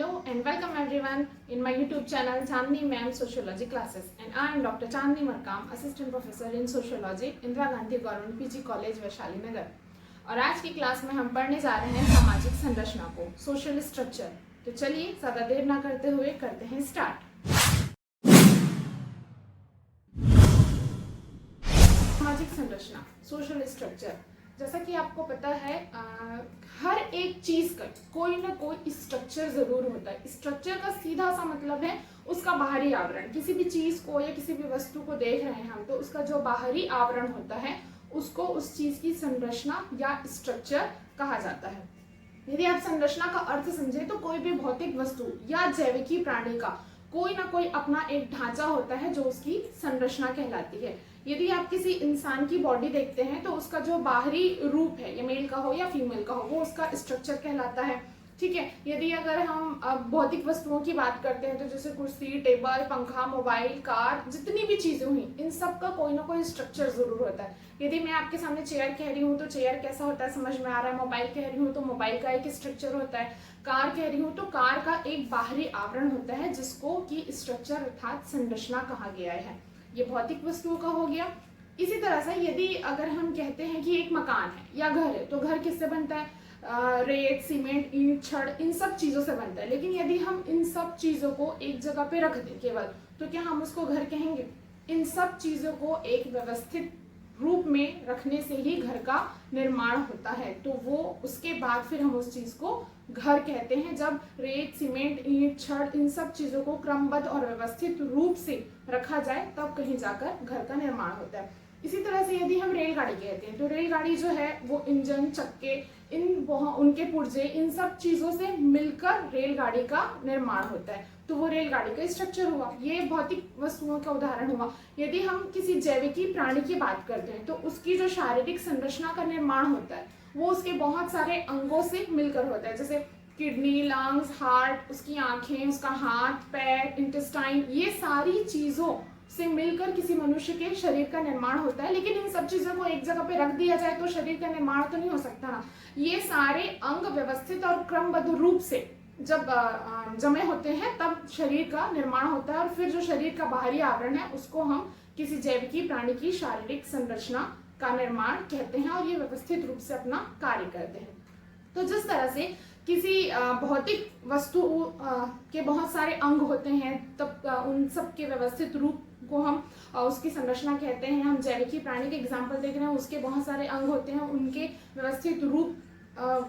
Hello and welcome everyone in my YouTube channel Chandni Ma'am Sociology Classes, and I am Dr. Chandni Markam, Assistant Professor in Sociology, Indira Gandhi government PG college Vaishali Nagar. और आज की class में हम पढ़ने जा रहे हैं सामाजिक संरचना को, सोशल स्ट्रक्चर। तो चलिए ज़्यादा देर ना करते हुए करते हैं स्टार्ट। सामाजिक संरचना, सोशल स्ट्रक्चर। जैसा कि आपको पता है हर एक चीज का कोई ना कोई स्ट्रक्चर जरूर होता है। स्ट्रक्चर का सीधा सा मतलब है उसका बाहरी आवरण। किसी भी चीज को या किसी भी वस्तु को देख रहे हैं हम, तो उसका जो बाहरी आवरण होता है उसको उस चीज की संरचना या स्ट्रक्चर कहा जाता है। यदि आप संरचना का अर्थ समझे तो कोई भी भौतिक वस्तु या जैविकी प्राणी का कोई ना कोई अपना एक ढांचा होता है जो उसकी संरचना कहलाती है। यदि आप किसी इंसान की बॉडी देखते हैं तो उसका जो बाहरी रूप है, ये मेल का हो या फीमेल का हो, वो उसका स्ट्रक्चर कहलाता है। ठीक है। यदि अगर हम भौतिक वस्तुओं की बात करते हैं तो जैसे कुर्सी, टेबल, पंखा, मोबाइल, कार, जितनी भी चीजें हुई, इन सब का कोई ना कोई स्ट्रक्चर जरूर होता है। यदि मैं आपके सामने चेयर कह रही हूँ तो चेयर कैसा होता है समझ में आ रहा है। मोबाइल कह रही हूँ तो मोबाइल का एक स्ट्रक्चर होता है। कार कह रही हूँ तो कार का एक बाहरी आवरण होता है जिसको कि स्ट्रक्चर अर्थात संरचना कहा गया है। ये भौतिक वस्तुओं का हो गया। इसी तरह से यदि अगर हम कहते हैं कि एक मकान है या घर है, तो घर किससे बनता है? रेत, सीमेंट, ईंट, छड़, इन सब चीजों से बनता है। लेकिन यदि हम इन सब चीजों को एक जगह पे रख दें केवल, तो क्या हम उसको घर कहेंगे? इन सब चीजों को एक व्यवस्थित रूप में रखने से ही घर का निर्माण होता है। तो वो उसके बाद फिर हम उस चीज को घर कहते हैं। जब रेत, सीमेंट, ईंट, छड़, इन सब चीजों को क्रमबद्ध और व्यवस्थित रूप से रखा जाए तब कहीं जाकर घर का निर्माण होता है। इसी तरह से यदि हम रेलगाड़ी कहते हैं तो रेलगाड़ी जो है वो इंजन, चक्के, उनके पुर्जे, इन सब चीजों से मिलकर रेलगाड़ी का निर्माण होता है। तो वो रेलगाड़ी का स्ट्रक्चर हुआ। ये भौतिक वस्तुओं का उदाहरण हुआ। यदि हम किसी जैविकी प्राणी की बात करते हैं तो उसकी जो शारीरिक संरचना का निर्माण होता है वो उसके बहुत सारे अंगों से मिलकर होता है, जैसे किडनी, लंग्स, हार्ट, उसकी आंखें, उसका हाथ, पैर, इंटेस्टाइन, ये सारी चीजों से मिलकर किसी मनुष्य के शरीर का निर्माण होता है। लेकिन इन सब चीजों को एक जगह पे रख दिया जाए तो शरीर का निर्माण तो नहीं हो सकता ना। ये सारे अंग व्यवस्थित और क्रमबद्ध रूप से जब जमे होते हैं तब शरीर का निर्माण होता है। और फिर जो शरीर का बाहरी आवरण है उसको हम किसी जैविकी प्राणी की शारीरिक संरचना का निर्माण कहते हैं और ये व्यवस्थित रूप से अपना कार्य करते हैं। तो जिस तरह से किसी भौतिक वस्तु के बहुत सारे अंग होते हैं, तब उन सब के व्यवस्थित रूप को हम उसकी संरचना कहते हैं। हम जैविकी प्राणी के एग्जाम्पल देख रहे हैं, उसके बहुत सारे अंग होते हैं, उनके व्यवस्थित रूप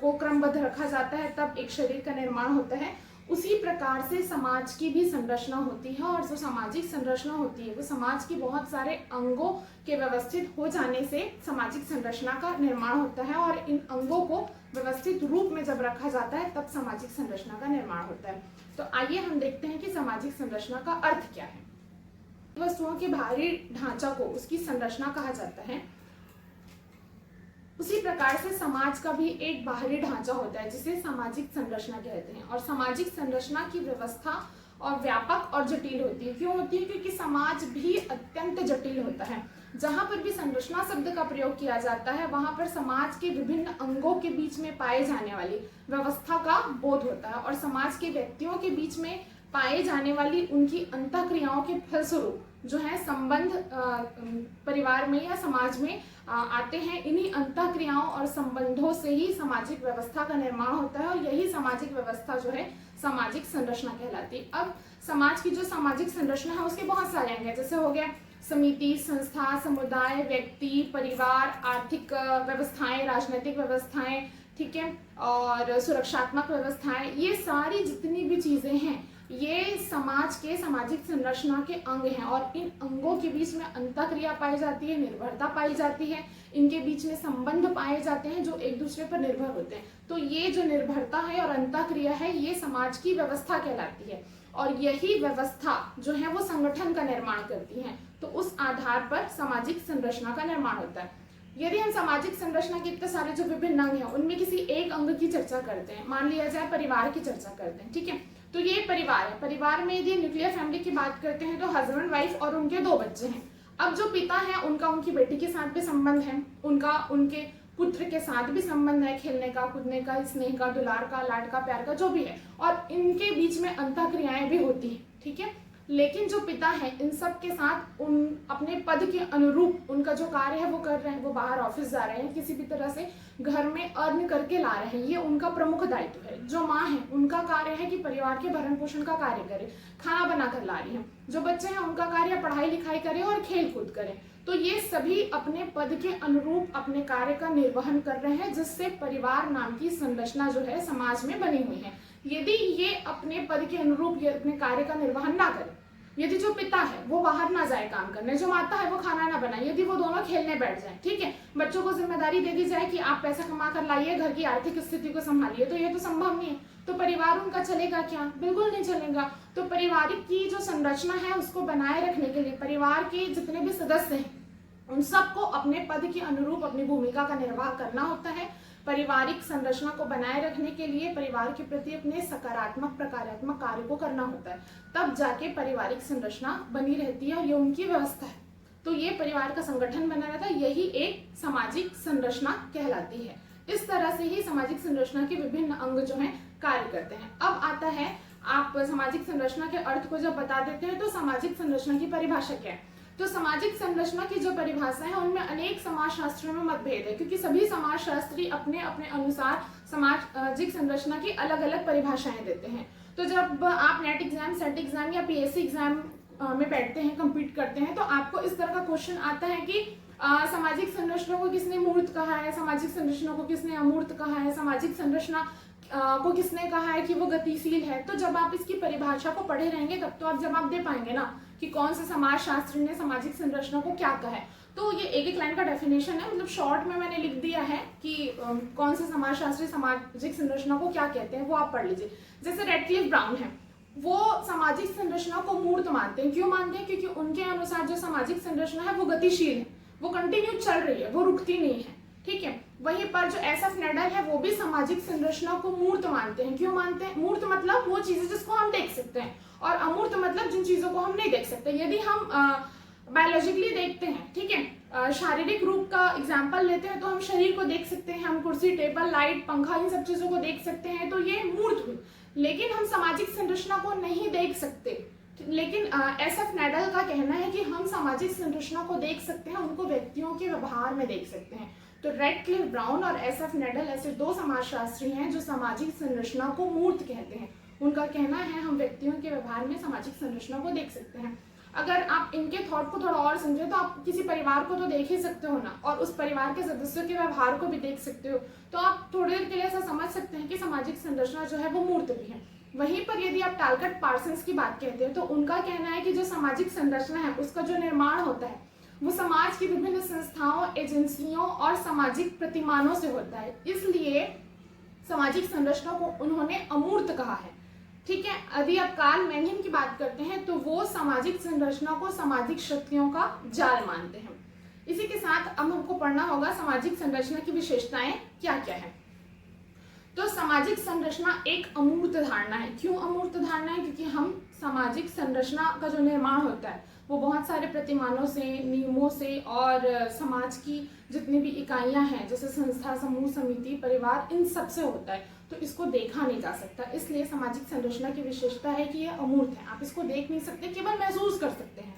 को क्रमबद्ध रखा जाता है तब एक शरीर का निर्माण होता है। उसी प्रकार से समाज की भी संरचना होती है, और जो सामाजिक संरचना होती है वो समाज के बहुत सारे अंगों के व्यवस्थित हो जाने से सामाजिक संरचना का निर्माण होता है। और इन अंगों को व्यवस्थित रूप में जब रखा जाता है तब सामाजिक संरचना का निर्माण होता है। तो आइए हम देखते हैं कि सामाजिक संरचना का अर्थ क्या है। वस्तुओं के बाहरी ढांचा को उसकी संरचना कहा जाता है। उसी प्रकार से समाज का भी एक बाहरी ढांचा होता है जिसे सामाजिक संरचना कहते हैं। और सामाजिक संरचना की व्यवस्था और व्यापक और जटिल होती है। क्यों होती है? क्योंकि समाज भी अत्यंत जटिल होता है। जहां पर भी संरचना शब्द का प्रयोग किया जाता है वहां पर समाज के विभिन्न अंगों के बीच में पाए जाने वाली व्यवस्था का बोध होता है, और समाज के व्यक्तियों के बीच में पाए जाने वाली उनकी अंतःक्रियाओं के फलस्वरूप जो है संबंध परिवार में या समाज में आते हैं। इन्हीं अंतःक्रियाओं और संबंधों से ही सामाजिक व्यवस्था का निर्माण होता है, और यही सामाजिक व्यवस्था जो है सामाजिक संरचना कहलाती है। अब समाज की जो सामाजिक संरचना है उसके बहुत सारे अंग हैं, जैसे हो गया समिति, संस्था, समुदाय, व्यक्ति, परिवार, आर्थिक व्यवस्थाएं, राजनीतिक व्यवस्थाएं, ठीक है, और सुरक्षात्मक व्यवस्थाएं। ये सारी जितनी भी चीजें हैं ये समाज के सामाजिक संरचना के अंग हैं, और इन अंगों के बीच में अंतःक्रिया पाई जाती है, निर्भरता पाई जाती है, इनके बीच में संबंध पाए जाते हैं जो एक दूसरे पर निर्भर होते हैं। तो ये जो निर्भरता है और अंतःक्रिया है ये समाज की व्यवस्था कहलाती है, और यही व्यवस्था जो है वो संगठन का निर्माण करती है। तो उस आधार पर सामाजिक संरचना का निर्माण होता है। यदि हम सामाजिक संरचना के इतने सारे जो विभिन्न अंग हैं उनमें किसी एक अंग की चर्चा करते हैं, मान लिया जाए परिवार की चर्चा करते हैं, ठीक है, तो ये परिवार है। परिवार में यदि न्यूक्लियर फैमिली की बात करते हैं तो हस्बैंड, वाइफ और उनके 2 बच्चे हैं। अब जो पिता है उनका उनकी बेटी के साथ भी संबंध है, उनका उनके पुत्र के साथ भी संबंध है, खेलने का, कूदने का, स्नेह का, दुलार का, लाड का, प्यार का, जो भी है, और इनके बीच में अंतःक्रियाएं भी होती हैं, ठीक है। लेकिन जो पिता है इन सब के साथ उन अपने पद के अनुरूप उनका जो कार्य है वो कर रहे हैं, वो बाहर ऑफिस जा रहे हैं, किसी भी तरह से घर में अर्न करके ला रहे हैं, ये उनका प्रमुख दायित्व है। जो माँ है उनका कार्य है कि परिवार के भरण पोषण का कार्य करे, खाना बना कर ला रही है। जो बच्चे हैं उनका कार्य पढ़ाई लिखाई करे और खेल कूद करे। तो ये सभी अपने पद के अनुरूप अपने कार्य का निर्वहन कर रहे हैं, जिससे परिवार नाम की संरचना जो है समाज में बनी हुई है। यदि ये अपने पद के अनुरूप ये अपने कार्य का निर्वहन ना करे, यदि जो पिता है वो बाहर ना जाए काम करने, जो माता है वो खाना ना बनाए, यदि वो दोनों खेलने बैठ जाए, ठीक है, बच्चों को जिम्मेदारी दे दी जाए कि आप पैसा कमा कर लाइए, घर की आर्थिक स्थिति को संभालिए, तो ये तो संभव नहीं है। तो परिवार उनका चलेगा क्या? बिल्कुल नहीं चलेगा। तो पारिवारिक की जो संरचना है उसको बनाए रखने के लिए परिवार के जितने भी सदस्य हैं उन सबको अपने पद के अनुरूप अपनी भूमिका का निर्वाह करना होता है। पारिवारिक संरचना को बनाए रखने के लिए परिवार के प्रति अपने सकारात्मक प्रकारात्मक कार्य को करना होता है, तब जाके पारिवारिक संरचना बनी रहती है और ये उनकी व्यवस्था है। तो ये परिवार का संगठन बना रहता है, यही एक सामाजिक संरचना कहलाती है। इस तरह से ही सामाजिक संरचना के विभिन्न अंग जो हैं कार्य करते हैं। अब आता है, आप सामाजिक संरचना के अर्थ को जब बता देते हैं तो सामाजिक संरचना की परिभाषा क्या है। तो सामाजिक संरचना की जो परिभाषा है उनमें अनेक समाजशास्त्रियों में मतभेद है, क्योंकि सभी समाजशास्त्री अपने अपने अनुसार सामाजिक संरचना की अलग अलग परिभाषाएं देते हैं। तो जब आप नेट एग्जाम, सेट एग्जाम या पीएससी एग्जाम में बैठते हैं, कम्पीट करते हैं, तो आपको इस तरह का क्वेश्चन आता है कि सामाजिक संरचना को किसने मूर्त कहा है, सामाजिक संरचना को किसने अमूर्त कहा है, सामाजिक संरचना को किसने कहा है कि वो गतिशील है। तो जब आप इसकी परिभाषा को पढ़े रहेंगे तब तो आप जवाब दे पाएंगे ना कि कौन से समाजशास्त्री ने सामाजिक संरचना को क्या कहा है। तो ये एक एक लाइन का डेफिनेशन है, मतलब शॉर्ट में मैंने लिख दिया है कि कौन से समाजशास्त्री सामाजिक संरचना को क्या कहते हैं, वो आप पढ़ लीजिए। जैसे रेडक्लिफ ब्राउन है, वो सामाजिक संरचना को मूर्त मानते हैं। क्यों मानते हैं? क्योंकि उनके अनुसार जो सामाजिक संरचना है वो गतिशील है, वो कंटिन्यू चल रही है, वो रुकती नहीं है, ठीक है। वहीं पर जो एसएफ नेडल है वो भी सामाजिक संरचना को मूर्त मानते हैं। क्यों मानते हैं? मूर्त मतलब वो चीजें जिसको हम देख सकते हैं, और अमूर्त मतलब जिन चीजों को हम नहीं देख सकते। यदि हम बायोलॉजिकली देखते हैं, ठीक है, शारीरिक रूप का एग्जाम्पल लेते हैं, तो हम शरीर को देख सकते हैं, हम कुर्सी, टेबल, लाइट, पंखा, इन सब चीजों को देख सकते हैं, तो ये मूर्त हुई। लेकिन हम सामाजिक संरचना को नहीं देख सकते। लेकिन एसएफ नेडल का कहना है कि हम सामाजिक संरचना को देख सकते हैं, उनको व्यक्तियों के व्यवहार में देख सकते हैं। तो रेडक्लिफ ब्राउन और एसएफ नेडल ऐसे दो समाजशास्त्री हैं जो सामाजिक संरचना को मूर्त कहते हैं। उनका कहना है हम व्यक्तियों के व्यवहार में सामाजिक संरचना को देख सकते हैं। अगर आप इनके थॉट को थोड़ा और समझे तो आप किसी परिवार को तो देख ही सकते हो ना, और उस परिवार के सदस्यों के व्यवहार को भी देख सकते हो। तो आप थोड़ी देर के लिए ऐसा समझ सकते हैं कि सामाजिक संरचना जो है वो मूर्त भी है। वहीं पर यदि आप टालकट पार्सन्स की बात कहते हैं तो उनका कहना है कि जो सामाजिक संरचना है उसका जो निर्माण होता है वो समाज की विभिन्न संस्थाओं, एजेंसियों और सामाजिक प्रतिमानों से होता है। इसलिए सामाजिक संरचना को उन्होंने अमूर्त कहा है, ठीक है। यदि आप कार्ल मैनहिम की बात करते हैं तो वो सामाजिक संरचना को सामाजिक शक्तियों का जाल मानते हैं। इसी के साथ अब हमको पढ़ना होगा सामाजिक संरचना की विशेषताएं क्या क्या है। तो सामाजिक संरचना एक अमूर्त धारणा है। क्यों अमूर्त धारणा है? क्योंकि हम सामाजिक संरचना का जो निर्माण होता है वो बहुत सारे प्रतिमानों से, नियमों से और समाज की जितनी भी इकाइयां हैं जैसे संस्था, समूह, समिति, परिवार, इन सब से होता है। तो इसको देखा नहीं जा सकता, इसलिए सामाजिक संरचना की विशेषता है कि यह अमूर्त है। आप इसको देख नहीं सकते, केवल महसूस कर सकते हैं,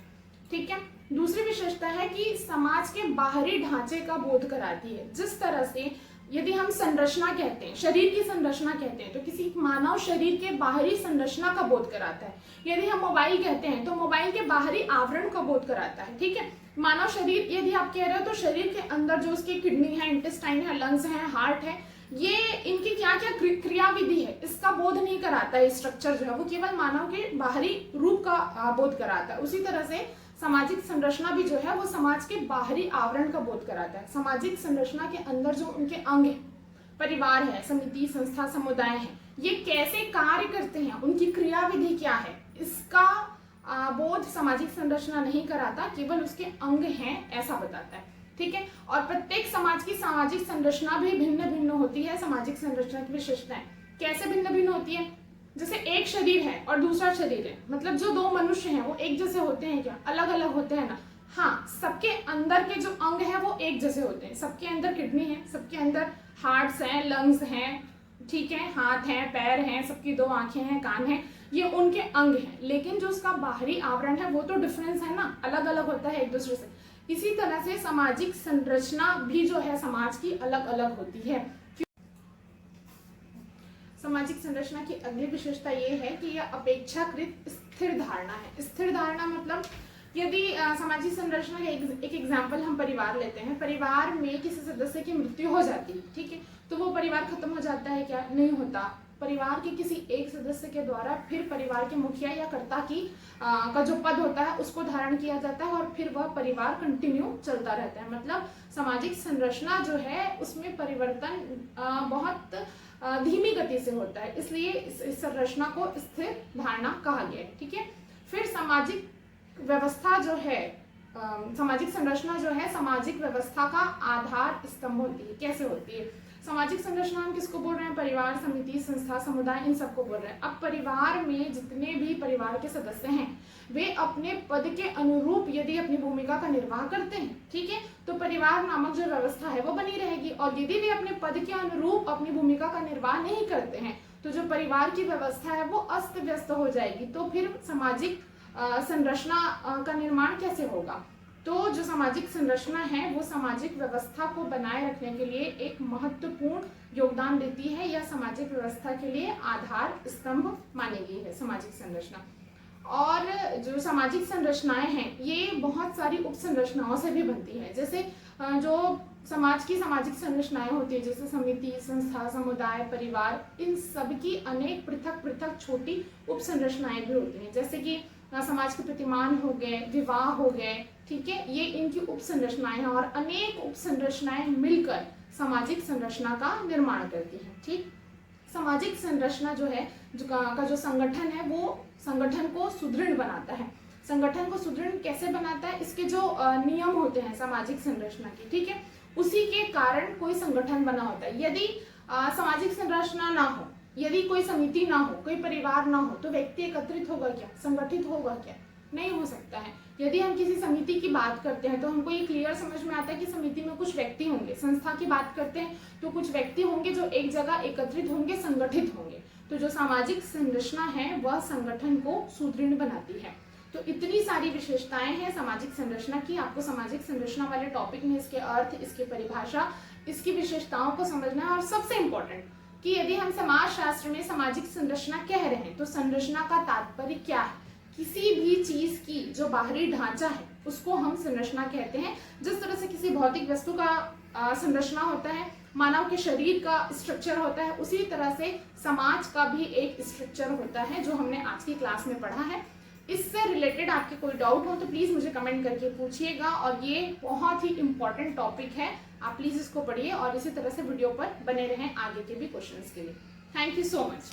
ठीक है। दूसरी विशेषता है कि समाज के बाहरी ढांचे का बोध कराती है। जिस तरह से यदि हम संरचना कहते हैं, शरीर की संरचना कहते हैं, तो किसी मानव शरीर के बाहरी संरचना का बोध कराता है। यदि हम मोबाइल कहते हैं तो मोबाइल के बाहरी आवरण का बोध कराता है, ठीक है। मानव शरीर यदि आप कह रहे हो तो शरीर के अंदर जो उसकी किडनी है, इंटेस्टाइन है, लंग्स है, हार्ट है, ये इनकी क्या क्या क्रियाविधि है इसका बोध नहीं कराता है। स्ट्रक्चर जो है वो केवल मानव के बाहरी रूप का बोध कराता है। उसी तरह से सामाजिक संरचना भी जो है वो समाज के बाहरी आवरण का बोध कराता है। सामाजिक संरचना के अंदर जो उनके अंग है, परिवार है, समिति, संस्था, समुदाय है, ये कैसे कार्य करते हैं, उनकी क्रियाविधि क्या है, इसका बोध सामाजिक संरचना नहीं कराता, केवल उसके अंग हैं ऐसा बताता है, ठीक है। और प्रत्येक समाज की सामाजिक संरचना भी भिन्न भिन्न होती है। सामाजिक संरचना की विशेषताएं कैसे भिन्न भिन्न होती है? जैसे एक शरीर है और दूसरा शरीर है, मतलब जो दो मनुष्य हैं वो एक जैसे होते हैं क्या? अलग अलग होते हैं ना। हाँ, सबके अंदर के जो अंग हैं वो एक जैसे होते हैं। सबके अंदर किडनी है, सबके अंदर हार्ट्स हैं, लंग्स हैं, ठीक है, हाथ हैं, पैर हैं, सबकी 2 आंखें हैं, कान हैं, ये उनके अंग हैं। लेकिन जो उसका बाहरी आवरण है वो तो डिफरेंस है ना, अलग अलग होता है एक दूसरे से। इसी तरह से सामाजिक संरचना भी जो है समाज की अलग अलग होती है। सामाजिक संरचना की अगली विशेषता ये है कि यह अपेक्षाकृत स्थिर धारणा है। स्थिर धारणा मतलब यदि सामाजिक संरचना का एक एग्जाम्पल हम परिवार लेते हैं, परिवार में किसी सदस्य की मृत्यु हो जाती है, ठीक है, तो वो परिवार खत्म हो जाता है क्या? नहीं होता। परिवार के किसी एक सदस्य के द्वारा फिर परिवार के मुखिया या कर्ता की का जो पद होता है उसको धारण किया जाता है और फिर वह परिवार कंटिन्यू चलता रहता है। मतलब सामाजिक संरचना जो है उसमें परिवर्तन बहुत धीमी गति से होता है, इसलिए इस संरचना को स्थिर धारणा कहा गया है, ठीक है। फिर सामाजिक व्यवस्था जो है, सामाजिक संरचना जो है सामाजिक व्यवस्था का आधार स्तंभ होती है। कैसे होती है सामाजिक संरचना? हम किसको बोल रहे हैं? परिवार, समिति, संस्था, समुदाय, इन सबको बोल रहे हैं। अब परिवार में जितने भी परिवार के सदस्य हैं वे अपने पद के अनुरूप यदि अपनी भूमिका का निर्वाह करते हैं, ठीक है, तो परिवार नामक जो व्यवस्था है वो बनी रहेगी। और यदि वे अपने पद के अनुरूप अपनी भूमिका का निर्वाह नहीं करते हैं तो जो परिवार की व्यवस्था है वो अस्त व्यस्त हो जाएगी। तो फिर सामाजिक संरचना का निर्माण कैसे होगा? तो जो सामाजिक संरचना है वो सामाजिक व्यवस्था को बनाए रखने के लिए एक महत्वपूर्ण योगदान देती है या सामाजिक व्यवस्था के लिए आधार स्तंभ मानी गई है सामाजिक संरचना। और जो सामाजिक संरचनाएं हैं ये बहुत सारी उप संरचनाओं से भी बनती है। जैसे जो समाज की सामाजिक संरचनाएं होती है जैसे समिति, संस्था, समुदाय, परिवार, इन सब की अनेक पृथक पृथक छोटी उप संरचनाएं भी होती हैं। जैसे कि समाज के प्रतिमान हो गए, विवाह हो गए, ठीक है, ये इनकी उप संरचनाएं हैं और अनेक उप संरचनाएं मिलकर सामाजिक संरचना का निर्माण करती हैं, ठीक। सामाजिक संरचना जो है जो संगठन है वो संगठन को सुदृढ़ बनाता है। संगठन को सुदृढ़ कैसे बनाता है? इसके जो नियम होते हैं सामाजिक संरचना के, ठीक है, उसी के कारण कोई संगठन बना होता है। यदि सामाजिक संरचना ना हो, यदि कोई समिति ना हो, कोई परिवार ना हो, तो व्यक्ति एकत्रित होगा क्या? संगठित होगा क्या? नहीं हो सकता है। यदि हम किसी समिति की बात करते हैं तो हमको ये क्लियर समझ में आता है कि समिति में कुछ व्यक्ति होंगे। संस्था की बात करते हैं तो कुछ व्यक्ति होंगे जो एक जगह एकत्रित होंगे, संगठित होंगे। तो जो सामाजिक संरचना है वह संगठन को सुदृढ़ बनाती है। तो इतनी सारी विशेषताएं हैं सामाजिक संरचना की। आपको सामाजिक संरचना वाले टॉपिक में इसके अर्थ, इसकी परिभाषा, इसकी विशेषताओं को समझना है। और सबसे इम्पोर्टेंट कि यदि हम समाज शास्त्र में सामाजिक संरचना कह रहे हैं तो संरचना का तात्पर्य क्या है? किसी भी चीज की जो बाहरी ढांचा है उसको हम संरचना कहते हैं। जिस तरह से किसी भौतिक वस्तु का संरचना होता है, मानव के शरीर का स्ट्रक्चर होता है, उसी तरह से समाज का भी एक स्ट्रक्चर होता है जो हमने आज की क्लास में पढ़ा है। इससे रिलेटेड आपके कोई डाउट हो तो प्लीज मुझे कमेंट करके पूछिएगा। और ये बहुत ही इंपॉर्टेंट टॉपिक है, आप प्लीज इसको पढ़िए और इसी तरह से वीडियो पर बने रहें आगे के भी क्वेश्चंस के लिए। Thank you so much.